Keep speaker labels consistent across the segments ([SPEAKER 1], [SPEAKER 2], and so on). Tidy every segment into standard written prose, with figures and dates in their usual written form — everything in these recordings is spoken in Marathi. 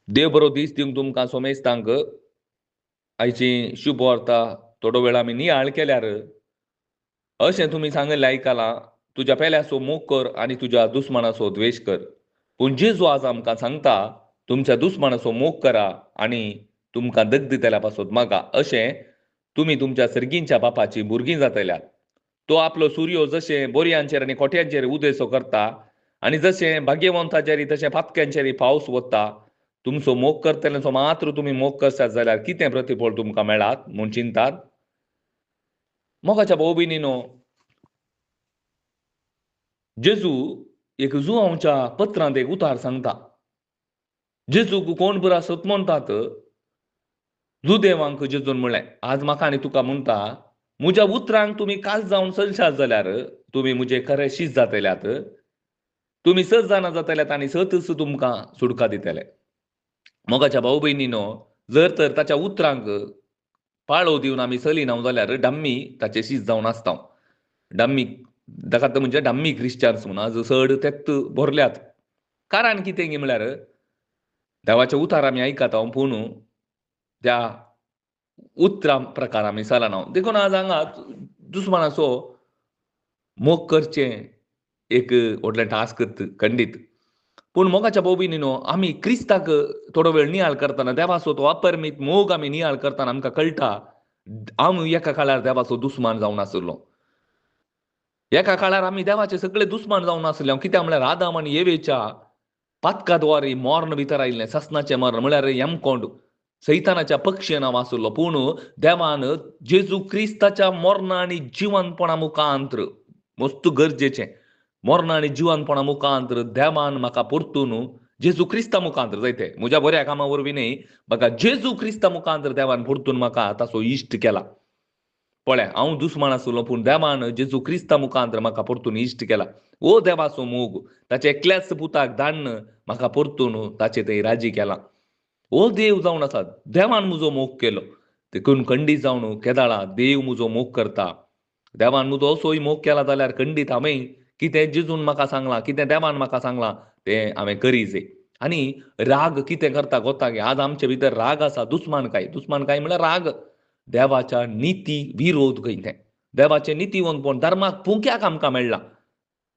[SPEAKER 1] देव बरो दीस दिवंक तुमकां सोमेस्तांक आयची शुभ वार्ता थोडो वेळ आमी नियाळ केल्यार अशें तुमी सांगलें आयकलां, तुज्या पेल्याचो मोग कर आनी तुज्या दुस्मनाचो द्वेश कर. पूण जेजू आज आमकां सांगता, तुमच्या दुस्मनाचो मोग करा आनी तुमकां दग दितल्या पासून मागा. अशें तुमी तुमच्या सर्गींच्या बापाची भुरगीं जातल्यात. तो आपलो सूर्यो जशें बोरयांचेर आनी कोठ्यांचेर उदेसो करता आनी जशें भाग्यवंताचेर तशें फातक्यांचेर पावस वता. तुमचो मोग करतल्याचो मात्र तुमी मोग करशात जाल्यार कितें प्रतिफळ तुमकां मेळात म्हूण चिंतात. मोगाच्या भाऊ भयणीनो, जेजू एक जुआंवच्या पत्रांत एक उतार सांगता. जेजूक कोण बरो आसत म्हणटात, जुदेवांक जेजून म्हणलें, आज म्हाका आनी तुका म्हणटा, म्हज्या उतरांक तुमी काल जावन चलशात जाल्यार तुमी म्हजे खरे शीश जातल्यात. तुमी 6 जाणां जातल्यात आनी 6 तुमकां सुडका दितले. मोगाच्या भाऊ भयणीनो, जर तर ताच्या उतरांक पाळो दिवन आमी चलिना जाल्यार डाम्मी ताचे शीश जावन आसता. डाम्मी ताका म्हणजे डाम्मी क्रिश्चन्स म्हूण आज चड तेत भरल्यात. कारण कितें गी म्हळ्यार देवाचे उतार आमी आयकता पूण त्या उतरां प्रकार आमी चलना. देखून आज हांगा दुस्मनाचो मोग करचें एक व्हडलें टास्क खंडीत. पूण मोगाच्या भाऊ भयणीनो, आमी क्रिस्ताक थोडो वेळ नियाळ करतना देवाचो तो अपरमीत मोग आमी नियाळ करतना आमकां कळटा, हांव एका काळार देवाचो दुस्मान जावन आसलो. एका काळार आमी देवाचे सगळे दुस्मान जावन आसले. कित्याक म्हळ्यार आदाम आनी एवेच्या पातकाद्वारे मरण भितर आयिल्लें, ससनाचें मरण म्हळ्यार यमकोंड, सैतानाच्या पक्ष नांव आसलो. पूण देवान जेजू क्रिस्ताच्या मरण आनी जिवंतपणा मुखांतर, मस्त गरजेचें, मरण आनी जिवंतपणा मुखांतर देवान म्हाका परतून जेजू क्रिस्ता मुखांतर, जायते म्हज्या बऱ्या कामा वरवीं न्ही, म्हाका जेजू क्रिस्ता मुखांतर देवान परतून म्हाका ताचो इश्ट केला. पळय, हांव दुस्मान आसलो पूण देवान जेजू क्रिस्ता मुखांतर म्हाका परतून इश्ट केला. ओ देवाचो मोग ताच्या एकल्याच पुताक धाडन म्हाका परतून ताचे थंय राजी केला. ओ देव जावन आसा, देवान म्हजो मोग केलो. देखून खंडीत जावन केदाळा देव म्हजो मोग करता. देवान म्हजो असोय मोग केला जाल्यार खंडीत हांवें कितें जेजून म्हाका सांगलां, कितें देवान म्हाका सांगलां तें हांवें करीचें. आनी राग कितें करता कोता गे, आज आमचे भितर राग आसा, दुस्मानकाय म्हळ्यार राग. देवाच्या निती विरोध खंय देवाचें नितीवंतपण धर्माक फुंक्याक आमकां मेळ्ळां.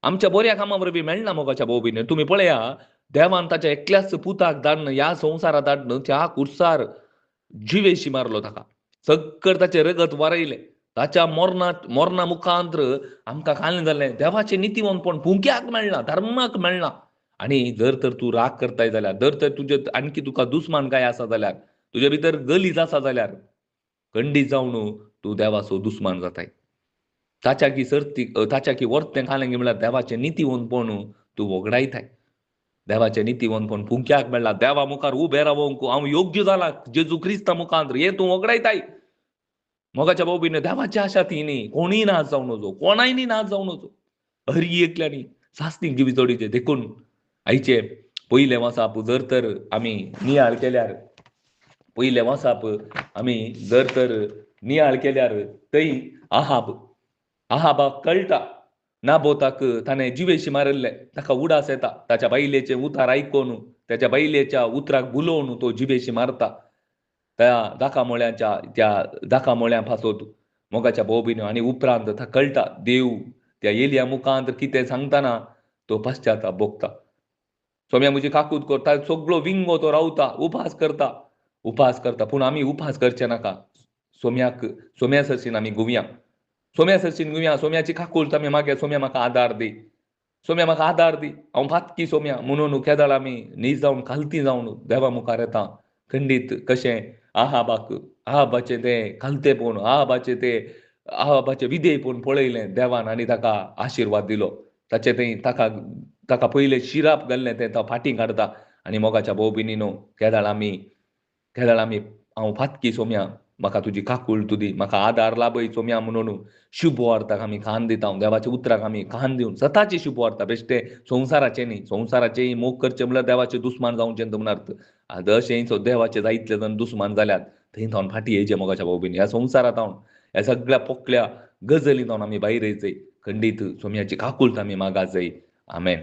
[SPEAKER 1] आमच्या बऱ्या कामा वरवीं मेळना. मोगाच्या भाऊ भयणी, तुमी पळया, देवान ताच्या एकल्याच पुताक धाडन ह्या संवसारांत धाडन त्या कुर्सार जिवेशी मारलो ताका. सगळें ताचें रगत वारयलें. ताच्या मरणा मुखांतर आमकां कांय जालें, देवाचें नितीवंतपण फुंक्याक मेळना, धर्माक मेळना. आनी जर तर तूं राग करताय जाल्यार, जर तर तुजे आणकी तुका दुस्मान काय आसा जाल्यार, तुजे भितर गलीज आसा जाल्यार खंडीत जावन तूं देवाचो दुस्मान जाताय. ताच्या की वर्तें कालें म्हळ्यार देवाचें नितीवंतपण तूं वगडायताय. देवाचें नितीवंतपण फुंक्याक मेळ्ळा. देवा मुखार उबें रावंक हांव योग्य जाला जेजू क्रिस्ता मुखांतर, हें तूं वगडायताय. मोगाच्या भाऊ भयणी, देवाची आशा ती न्ही, कोणीय नाच जावन वचो, कोणाय न्ही नाच जावन वचो, हरी एकल्यानी सास्तीक जिवी जोडीचे. देखून आयचे पयले वसाप जर तर आमी नियाळ केल्यार, पयले वसाप आमी जर तर नियाळ केल्यार थंय आहाबाक कळटा नाबोताक ताणें जिवेशी मारिल्लें, ताका उडास येता. ताच्या बायलेचें उतार आयकून, ताच्या बायलेच्या उतराक भुलोवन तो जिवेशी मारता. त्या दाखामोळ्या पासत मोगाच्या भाऊ भयणी. आनी उपरांत ताका कळटा देव त्या एलिया मुखांतर कितें सांगतना तो पश्चाताप भोगता. सोम्या म्हजी काकूत करता, सगळो विंगो तो रावता, उपास करता. पूण आमी उपास करचे नाका. सोम्या सरशीन आमी गुवया. सोम्याची काकूळट आमी मागया, सोम्या म्हाका आदार दी, सोम्या म्हाका आदार दी, हांव फातकी सोम्या म्हणून केदाळ आमी न्ही जावन खालती जावन देवा मुखार येता. खंडीत कशें आहाबाचें तें खालतेपण, आहाबाचें विधेयपण पळयलें देवान आनी ताका आशिर्वाद दिलो. ताचें तें ताका पयलें शिराप घाल्लें तें तो फाटीं काडटा. आनी मोगाच्या भाऊ भयणीनो, केदाळ आमी हांव फातकी सोम्या, म्हाका तुजी काकूळट दी, म्हाका आदार लाभय सोम्या म्हणून शुभ वार्ताक आमी कान दिता. देवाच्या उतराक आमी कान दिवन सताची शुभ वार्ता, बेश्टें संवसाराचें न्ही. संवसाराचें मोग करचें म्हळ्यार देवाचें दुस्मान जावचें म्हणून अर्थ. आतां अशें देवाचे जायतले जण दुस्मान जाल्यात, थंय थावन फाटीं येयचें मोगाच्या भाऊ भयणी. ह्या संवसारांत ह्या सगळ्या पोकल्या गजलींत आमी भायर येयचय. खंडीत सोम्याची काकूळट आमी मागात जाय. आमेन.